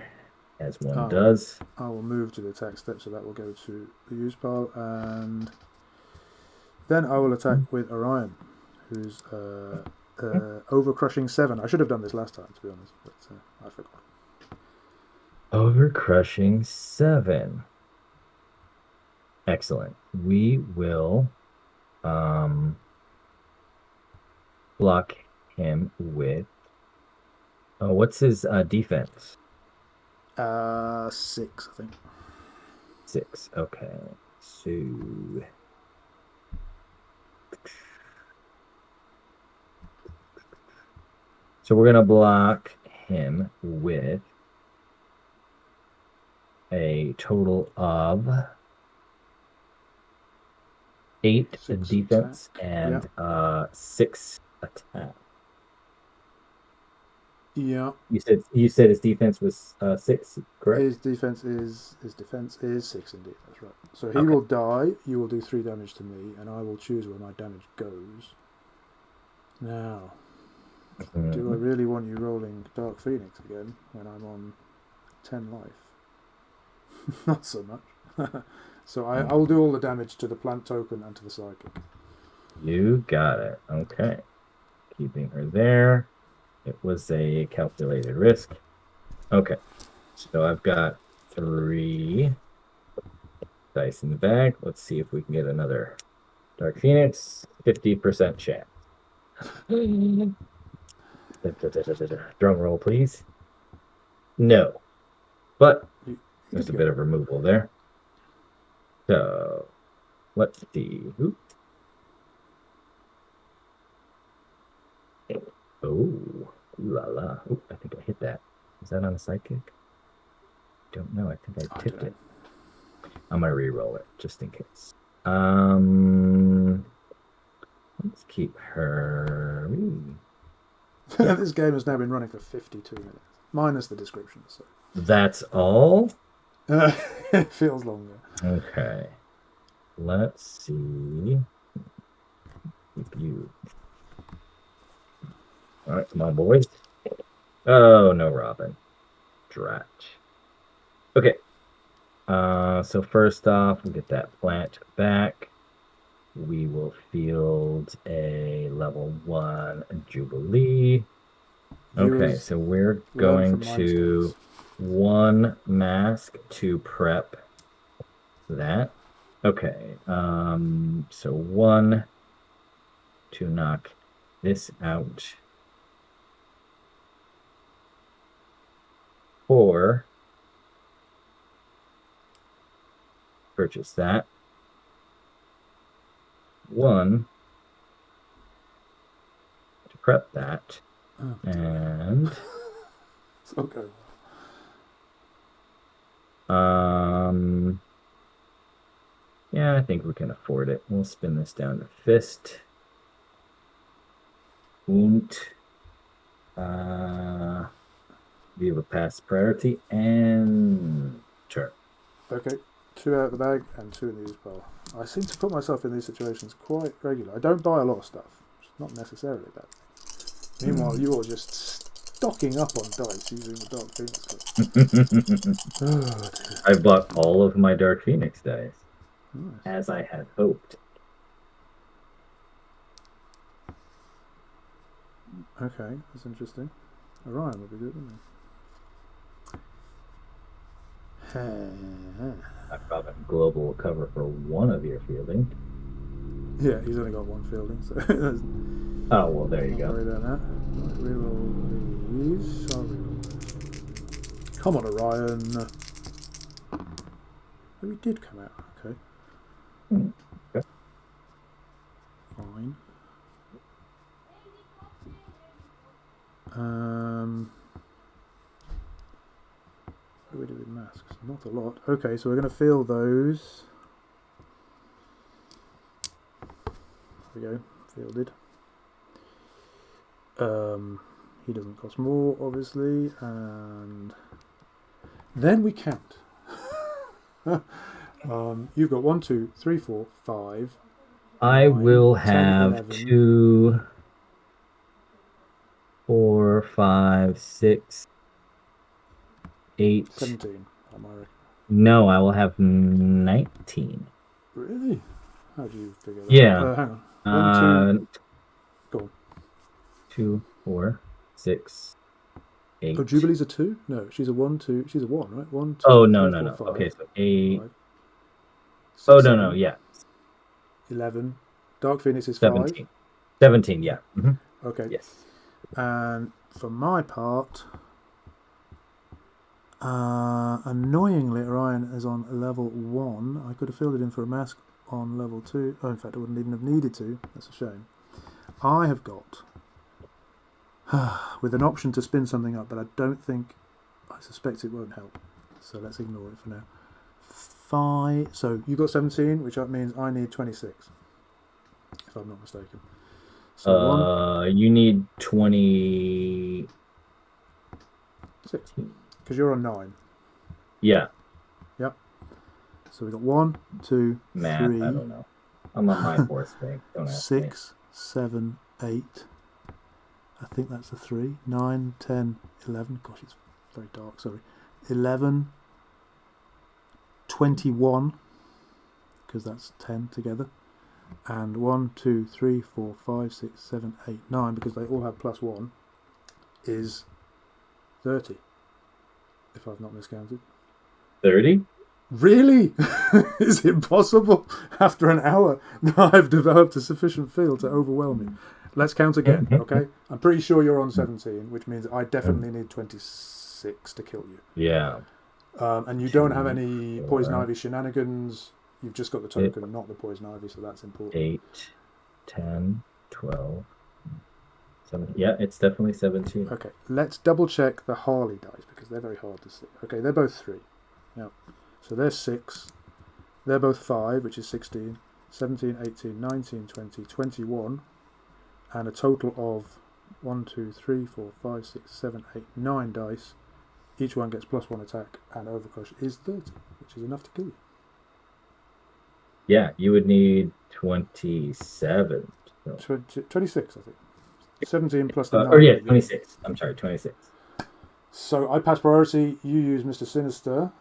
[SPEAKER 2] as one does.
[SPEAKER 1] I will move to the attack step, so that will go to the use pile, and then I will attack with Orion, who's overcrushing 7. I should have done this last time, to be honest, but I forgot.
[SPEAKER 2] Overcrushing 7. Excellent. We will block him with. Oh, what's his defense?
[SPEAKER 1] 6, I think.
[SPEAKER 2] 6. Okay. So we're gonna block him with a total of 8 defense and 6 attack.
[SPEAKER 1] Yeah.
[SPEAKER 2] You said his defense was 6, correct?
[SPEAKER 1] His defense is 6 indeed. That's right. So he will die. You will do 3 damage to me, and I will choose where my damage goes. Now, do I really want you rolling Dark Phoenix again when I'm on 10 life? Not so much. So I will do all the damage to the plant token and to the psychic.
[SPEAKER 2] You got it. Okay. Keeping her there. It was a calculated risk. Okay. So I've got 3 dice in the bag. Let's see if we can get another Dark Phoenix. 50% chance. Drum roll, please. No. But
[SPEAKER 1] You
[SPEAKER 2] there's a
[SPEAKER 1] could
[SPEAKER 2] bit
[SPEAKER 1] go.
[SPEAKER 2] of removal there. So let's see. Oop. Oh, ooh la la. Ooh, I think I hit that. Is that on a psychic? Don't know. I think I
[SPEAKER 1] I don't
[SPEAKER 2] tipped
[SPEAKER 1] know.
[SPEAKER 2] it. I'm gonna re-roll it just in case. Let's keep her. Ooh. Yeah,
[SPEAKER 1] This game has now been running for 52 minutes, minus the description. So
[SPEAKER 2] that's all.
[SPEAKER 1] it feels longer.
[SPEAKER 2] Okay. Let's see. Keep you. All right, come on, boys. Oh no, Robin. Drat. Okay. So first off, we get that plant back. We will field a level 1 Jubilee. Okay,
[SPEAKER 1] Viewers,
[SPEAKER 2] so we're
[SPEAKER 1] learn
[SPEAKER 2] going
[SPEAKER 1] from my
[SPEAKER 2] to
[SPEAKER 1] mistakes.
[SPEAKER 2] 1 mask to prep that. Okay, so 1 to knock this out. 4, purchase that. 1 to prep that.
[SPEAKER 1] Oh,
[SPEAKER 2] And
[SPEAKER 1] it's not going
[SPEAKER 2] yeah, I think we can afford it. We'll spin this down to fist. Und we have a pass priority and turn.
[SPEAKER 1] well. Okay, 2 out of the bag and 2 in the use pile. I seem to put myself in these situations quite regularly. I don't buy a lot of stuff, which is not necessarily bad. Meanwhile, you're just stocking up on dice using the Dark Phoenix card. Oh, dear.
[SPEAKER 2] I bought all of my Dark Phoenix dice,
[SPEAKER 1] Nice.
[SPEAKER 2] as I had hoped.
[SPEAKER 1] Okay, that's interesting. Orion would be good, wouldn't he?
[SPEAKER 2] I've got a global cover for 1 of your fielding.
[SPEAKER 1] Yeah, he's only got 1 fielding, so
[SPEAKER 2] Oh, well, there you
[SPEAKER 1] not
[SPEAKER 2] go.
[SPEAKER 1] worry about that. Right, reroll these. I'll reroll those. Come on, Orion. Oh, he did come out. Okay,
[SPEAKER 2] Okay.
[SPEAKER 1] fine. What do we do with masks? Not a lot. Okay, so we're going to fill those. There we go. Fielded. He doesn't cost more, obviously, and then we count. You've got 1, 2, 3, 4, 5.
[SPEAKER 2] I
[SPEAKER 1] 9,
[SPEAKER 2] will
[SPEAKER 1] 10,
[SPEAKER 2] have
[SPEAKER 1] 11.
[SPEAKER 2] 2, 4, 5, 6, 8.
[SPEAKER 1] 17, I might reckon.
[SPEAKER 2] No, I will have 19.
[SPEAKER 1] Really? How do you figure that?
[SPEAKER 2] Yeah.
[SPEAKER 1] Hang on. 1, 2. Go on.
[SPEAKER 2] 2, 4, 6, 8.
[SPEAKER 1] Oh, Jubilee's a 2? No, she's a 1, 2. She's a 1, right? 1, 2,
[SPEAKER 2] Oh, no,
[SPEAKER 1] 3,
[SPEAKER 2] no,
[SPEAKER 1] 4,
[SPEAKER 2] no.
[SPEAKER 1] 5.
[SPEAKER 2] Okay, so 8.
[SPEAKER 1] 5, 6,
[SPEAKER 2] Oh, no,
[SPEAKER 1] 7,
[SPEAKER 2] no, yeah.
[SPEAKER 1] 11. Dark Phoenix is 5.
[SPEAKER 2] 17. 17, yeah. Mm-hmm.
[SPEAKER 1] Okay.
[SPEAKER 2] Yes.
[SPEAKER 1] And for my part, annoyingly, Orion is on level 1. I could have filled it in for a mask on level 2. Oh, in fact, I wouldn't even have needed to. That's a shame. I have got, with an option to spin something up, but I don't think, I suspect it won't help. So let's ignore it for now. 5. So you got 17, which means I need 26, if I'm not mistaken. So
[SPEAKER 2] you need 20.
[SPEAKER 1] 6, because you're on 9.
[SPEAKER 2] Yeah.
[SPEAKER 1] Yep. So we got 1, 2,
[SPEAKER 2] Math,
[SPEAKER 1] 3.
[SPEAKER 2] I don't know. I'm on my horse thing. Don't ask me.
[SPEAKER 1] 6, 7, 8. I think that's a 3. 9, 10, 11. Gosh, it's very dark, sorry. 11, 21, because that's 10 together. And 1, 2, 3, 4, 5, 6, 7, 8, 9, because they all have +1, is 30, if I've not miscounted.
[SPEAKER 2] 30?
[SPEAKER 1] Really? Is it possible after an hour that I've developed a sufficient field to overwhelm you? Let's count again, okay? I'm pretty sure you're on 17, which means I definitely need 26 to kill you.
[SPEAKER 2] Yeah.
[SPEAKER 1] And you don't have any poison ivy shenanigans. You've just got the token, not the poison ivy, so that's important.
[SPEAKER 2] 8, 10, 12, 17. Yeah, it's definitely 17.
[SPEAKER 1] Okay, let's double check the Harley dice because they're very hard to see. Okay, they're both 3. Yep. So they're 6. They're both 5, which is 16, 17, 18, 19, 20, 21, and a total of 1, 2, 3, 4, 5, 6, 7, 8, 9 dice. Each one gets +1 attack, and Overcrush is 30, which is enough to kill you.
[SPEAKER 2] Yeah, you would need 27.
[SPEAKER 1] 26, I think. 17 plus the 9.
[SPEAKER 2] Or yeah, 26. I'm sorry, 26.
[SPEAKER 1] So I pass priority. You use Mr. Sinister.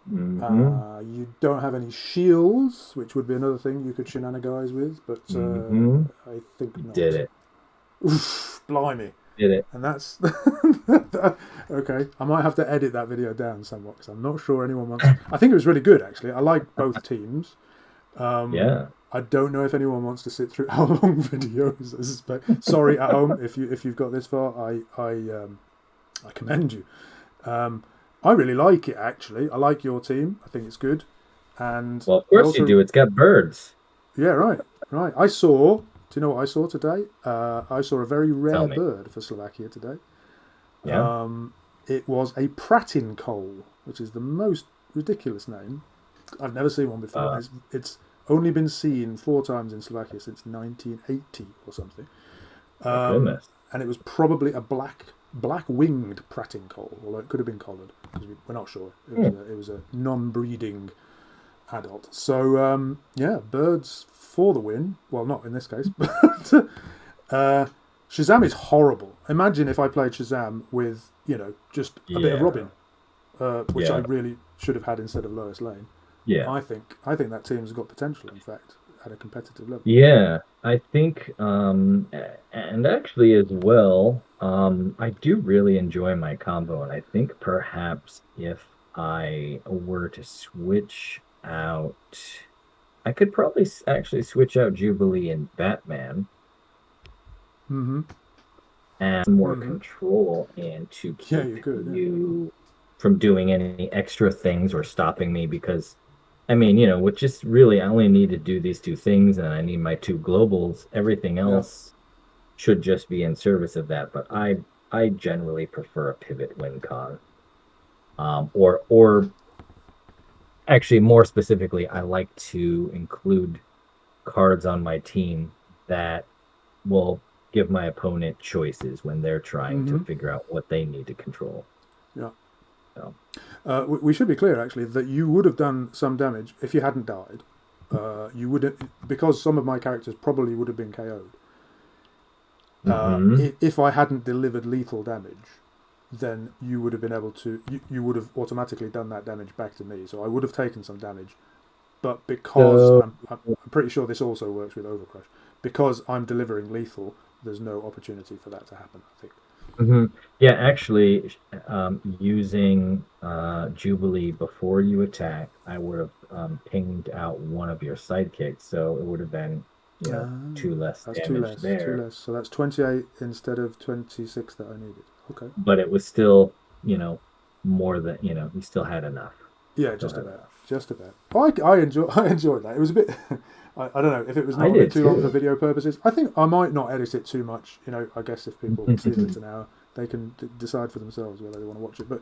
[SPEAKER 2] Mm-hmm.
[SPEAKER 1] You don't have any shields, which would be another thing you could shenanigize with, but I think not.
[SPEAKER 2] Did it.
[SPEAKER 1] Oof, blimey.
[SPEAKER 2] Did it.
[SPEAKER 1] And that's... Okay, I might have to edit that video down somewhat, because I'm not sure anyone wants... I think it was really good, actually. I like both teams.
[SPEAKER 2] Yeah.
[SPEAKER 1] I don't know if anyone wants to sit through our long videos. I suspect. Sorry, at home, if you've got this far, I commend you. I really like it, actually. I like your team. I think it's good. And
[SPEAKER 2] well, of course you do. It's got birds.
[SPEAKER 1] Yeah, right. I saw... Do you know what I saw today? I saw a very rare bird for Slovakia today.
[SPEAKER 2] Yeah.
[SPEAKER 1] It was a pratincoal, which is the most ridiculous name. I've never seen one before. It's only been seen 4 times in Slovakia since 1980 or something.
[SPEAKER 2] Goodness.
[SPEAKER 1] And it was probably a black-winged pratincoal, although it could have been collared, because we're not sure. It was a non-breeding adult. So, yeah, birds for the win. Well, not in this case, but Shazam is horrible. Imagine if I played Shazam with, just a bit of Robin, which I really should have had instead of Lois Lane.
[SPEAKER 2] Yeah,
[SPEAKER 1] I think that team's got potential, in fact, at a competitive level.
[SPEAKER 2] Yeah, I think, and actually as well, I do really enjoy my combo, and I think perhaps if I were to switch out, I could probably actually switch out Jubilee and Batman.
[SPEAKER 1] Mm-hmm.
[SPEAKER 2] And more control, and to keep you from doing any extra things or stopping me, because I mean, which just really, I only need to do these 2 things, and I need my 2 globals. Everything else should just be in service of that. But I generally prefer a pivot win con. Or actually, more specifically, I like to include cards on my team that will give my opponent choices when they're trying to figure out what they need to control.
[SPEAKER 1] Yeah.
[SPEAKER 2] So.
[SPEAKER 1] We should be clear, actually, that you would have done some damage if you hadn't died. You wouldn't, because some of my characters probably would have been KO'd. If I hadn't delivered lethal damage, then you would have been able to. You would have automatically done that damage back to me. So I would have taken some damage. But because I'm pretty sure this also works with Overcrush, because I'm delivering lethal, there's no opportunity for that to happen, I think.
[SPEAKER 2] Yeah, actually, using Jubilee before you attack, I would have pinged out one of your sidekicks, so it would have been 2 less damage there.
[SPEAKER 1] 2 less. So that's 28 instead of 26 that I needed. Okay.
[SPEAKER 2] But it was still, more than you still had enough.
[SPEAKER 1] Yeah, just about. Oh, I enjoyed that. It was a bit. I don't know if it was not a bit too long for video purposes. I think I might not edit it too much. I guess if people see that it's an hour, they can decide for themselves whether they want to watch it. But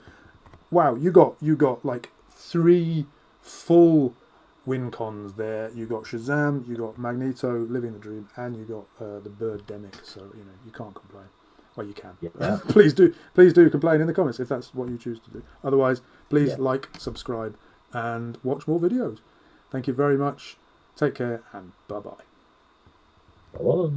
[SPEAKER 1] wow, you got like 3 full win cons there. You got Shazam, you got Magneto living the dream, and you got the Birdemic. So you can't complain. Well, you can. Yeah. Please do complain in the comments if that's what you choose to do. Otherwise, please like, subscribe, and watch more videos. Thank you very much. Take care, and bye-bye.
[SPEAKER 2] Bye-bye.